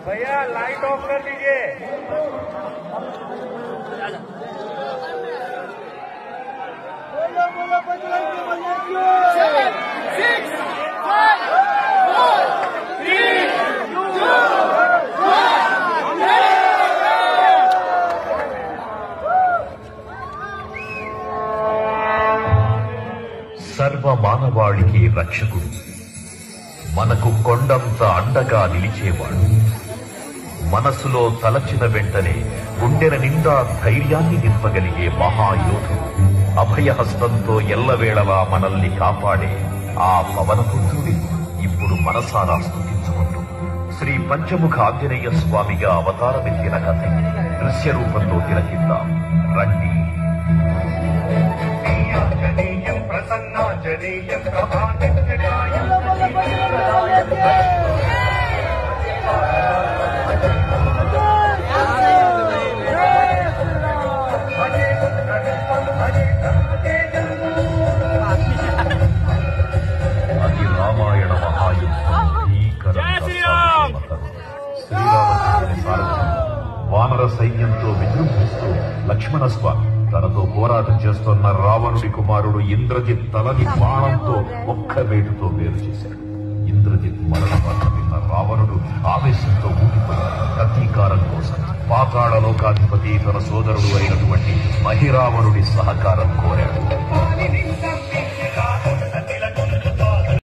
भैया light of कर दीजिए। సర్వ మానవాళికి రక్షకుడు, మనకు కొండంత అండగా నిలిచేవాడు, మనసులో తలచిన వెంటనే గుండెల నిండా ధైర్యాన్ని నింపగలిగే మహాయోధుడు, అభయహస్తంతో ఎల్లవేళలా మనల్ని కాపాడే ఆ పవనపుత్రుడి ఇప్పుడు మనసారా స్తుతించుకుంటూ శ్రీ పంచముఖ ఆంజనేయ స్వామిగా అవతారమెత్తిన కథ దృశ్య రూపంలో తిలకిద్దాం రండి. అది రామాయణ మహాయుద్ధం శ్రీరామచంద్రుని సారథ్యం వానర సైన్యంతో విజృంభిస్తూ లక్ష్మణస్వామి తనతో పోరాటం చేస్తున్న రావణుడి కుమారుడు ఇంద్రజిత్ తలని బాణంతో ఒక్క వేటుతో వేరు చేశాడు. ఇంద్రజిత్ మరణ వార్త విన్న రావణుడు ఆవేశంతో ఊగిపోయాడు. ప్రతీకారం కోసం పాతాళ లోకాధిపతి తన సోదరుడు అయినటువంటి మహిరావణుడి సహకారం కోరాడు.